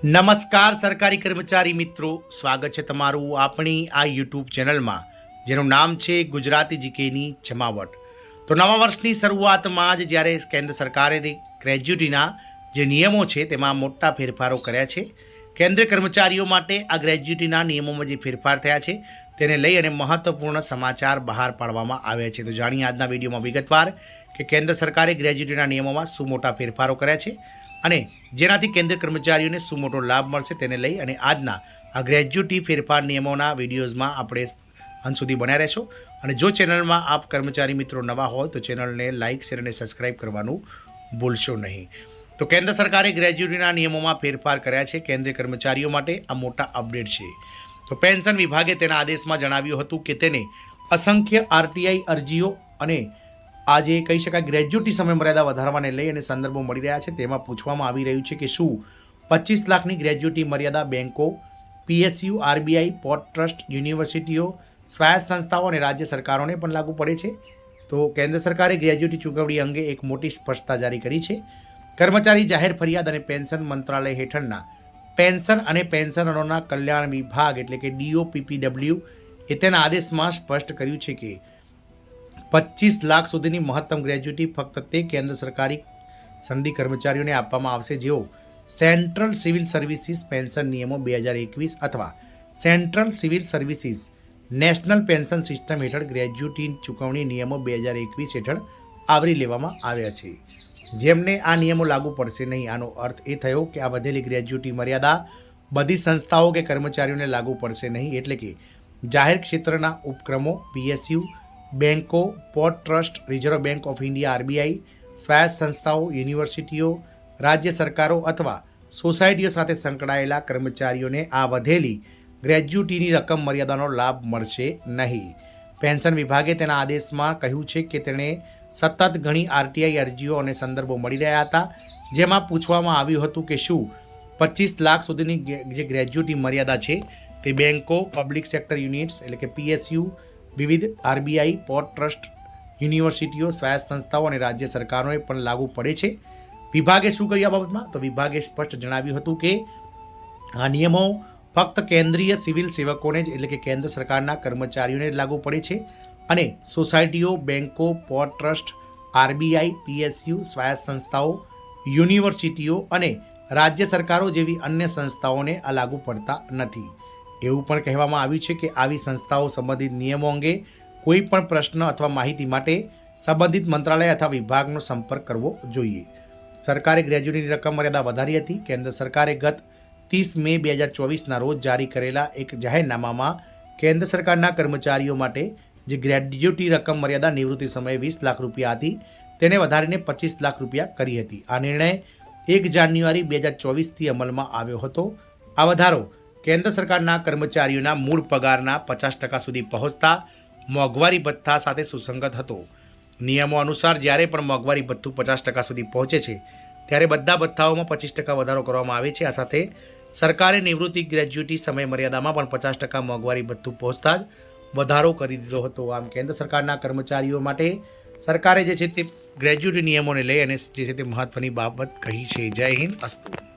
નમસ્કાર સરકારી કર્મચારી મિત્રો, સ્વાગત છે તમારું આપણી આ યુટ્યુબ ચેનલમાં જેનું નામ છે ગુજરાતી જીકેની જમાવટ। તો નવા વર્ષની શરૂઆતમાં જ જ્યારે કેન્દ્ર સરકારે ગ્રેજ્યુટીના જે નિયમો છે તેમાં મોટા ફેરફારો કર્યા છે। કેન્દ્રીય કર્મચારીઓ માટે આ ગ્રેજ્યુટીના નિયમોમાં જે ફેરફાર થયા છે તેને લઈ અને મહત્વપૂર્ણ સમાચાર બહાર પાડવામાં આવ્યા છે। તો જાણીએ આજના વિડીયોમાં વિગતવાર કે કેન્દ્ર સરકારે ગ્રેજ્યુટીના નિયમોમાં શું મોટા ફેરફારો કર્યા છે અને જેનાથી કેન્દ્રીય કર્મચારીઓને શું મોટો લાભ મળશે તેને લઈ અને આજના આ ગ્રેજ્યુટી ફેરફાર નિયમોના વિડીયોઝમાં આપણે અંત સુધી બન્યા રહેશો। અને જો ચેનલમાં આપ કર્મચારી મિત્રો નવા હોય તો ચેનલને લાઇક શેર અને સબસ્ક્રાઇબ કરવાનું ભૂલશો નહીં। તો કેન્દ્ર સરકારે ગ્રેજ્યુટીના નિયમોમાં ફેરફાર કર્યા છે કેન્દ્રીય કર્મચારીઓ માટે આ મોટા અપડેટ છે। તો પેન્શન વિભાગે તેના આદેશમાં જણાવ્યું હતું કે તેને અસંખ્ય આરટીઆઈ અરજીઓ અને આજે કહી શકાય ગ્રેજ્યુટી સમયમર્યાદા વધારવાને લઈ અને સંદર્ભો મળી રહ્યા છે। તેમાં પૂછવામાં આવી રહ્યું છે કે શું 25 લાખની ગ્રેજ્યુટી મર્યાદા બેન્કો, પીએસયુ, આરબીઆઈ, પોર્ટ ટ્રસ્ટ, યુનિવર્સિટીઓ, સ્વાયત્ત સંસ્થાઓ અને રાજ્ય સરકારોને પણ લાગુ પડે છે? તો કેન્દ્ર સરકારે ગ્રેજ્યુટી ચૂકવણી અંગે એક મોટી સ્પષ્ટતા જારી કરી છે। કર્મચારી જાહેર ફરિયાદ અને પેન્શન મંત્રાલય હેઠળના પેન્શન અને પેન્શનરોના કલ્યાણ વિભાગ એટલે કે DOPPW એ તેના આદેશમાં સ્પષ્ટ કર્યું છે કે 25 લાખ સુધીની મહત્તમ ગ્રેજ્યુટી ફક્ત તે કેન્દ્ર સરકારી સનદી કર્મચારીઓને આપવામાં આવશે જેઓ સેન્ટ્રલ સિવિલ સર્વિસીસ પેન્શન નિયમો 2021 અથવા central civil services national pension system હેઠળ ગ્રેજ્યુટી ચૂકવણી નિયમો 2021 હેઠળ આવરી લેવામાં આવ્યા છે, જેમને આ નિયમો લાગુ પડશે નહીં। આનો અર્થ એ થયો કે આ વધેલી ગ્રેજ્યુટી મર્યાદા બધી સંસ્થાઓ કે કર્મચારીઓને લાગુ પડશે નહીં, એટલે કે જાહેર ક્ષેત્રના ઉપક્રમો, પીએસયુ, બેન્કો, port trust, reserve bank of India RBI, સ્વાયત્ત સંસ્થાઓ, યુનિવર્સિટીઓ, રાજ્ય સરકારો અથવા સોસાયટીઓ સાથે સંકળાયેલા કર્મચારીઓને આ વધેલી ગ્રેજ્યુટીની રકમ મર્યાદાનો લાભ મળશે નહીં। પેન્શન વિભાગે તેના આદેશમાં કહ્યું છે કે તેણે સતત ઘણી આરટીઆઈ અરજીઓ અને સંદર્ભો મળી રહ્યા હતા જેમાં પૂછવામાં આવ્યું હતું કે શું 25 લાખ સુધીની જે ગ્રેજ્યુટી મર્યાદા છે તે બેન્કો, પબ્લિક સેક્ટર યુનિટ્સ એટલે કે પીએસયુ, વિવિધ આરબીઆઈ, પોર્ટ ટ્રસ્ટ, યુનિવર્સિટીઓ, સ્વાયત્ત સંસ્થાઓ અને રાજ્ય સરકારોને પણ લાગુ પડે છે? વિભાગે શું કહ્યું આ બાબતમાં? તો વિભાગે સ્પષ્ટ જણાવ્યું હતું કે આ નિયમો ફક્ત કેન્દ્રીય સિવિલ સેવકોને જ એટલે કે કેન્દ્ર સરકારના કર્મચારીઓને જ લાગુ પડે છે અને સોસાયટીઓ, બેન્કો, પોર્ટ ટ્રસ્ટ, આરબીઆઈ, પીએસયુ, સ્વાયત્ત સંસ્થાઓ, યુનિવર્સિટીઓ અને રાજ્ય સરકારો જેવી અન્ય સંસ્થાઓને આ લાગુ પડતા નથી। એવું પણ કહેવામાં આવ્યું છે કે આવી સંસ્થાઓ સંબંધિત નિયમો અંગે કોઈ પણ પ્રશ્ન અથવા માહિતી માટે સંબંધિત મંત્રાલય અથવા વિભાગનો સંપર્ક કરવો જોઈએ। સરકારે ગ્રેજ્યુટીની રકમ મર્યાદા વધારી હતી। કેન્દ્ર સરકારે ગત 30 મે 2024ના રોજ જારી કરેલા એક જાહેરનામામાં કેન્દ્ર સરકારના કર્મચારીઓ માટે જે ગ્રેજ્યુટી રકમ મર્યાદા નિવૃત્તિ સમયે 20 લાખ રૂપિયા હતી તેને વધારીને 25 લાખ રૂપિયા કરી હતી। આ નિર્ણય 1 જાન્યુઆરી 2024થી અમલમાં આવ્યો હતો। આ વધારો કેન્દ્ર સરકારના કર્મચારીઓના મૂળ પગારના 50% સુધી પહોંચતા મોંઘવારી ભથ્થા સાથે સુસંગત હતો। નિયમો અનુસાર જ્યારે પણ મોંઘવારી ભથ્થું 50% સુધી પહોંચે છે ત્યારે બધા ભથ્થાઓમાં 25% વધારો કરવામાં આવે છે। આ સાથે સરકારે નિવૃત્તિ ગ્રેજ્યુટી સમય મર્યાદામાં પણ 50% મોંઘવારી ભથ્થું પહોંચતા જ વધારો કરી દીધો હતો। આમ કેન્દ્ર સરકારના કર્મચારીઓ માટે સરકારે જે છે તે ગ્રેજ્યુટી નિયમોને લઈ અને જે છે તે મહત્વની બાબત કહી છે। જય હિન્દ, અસ્તુ।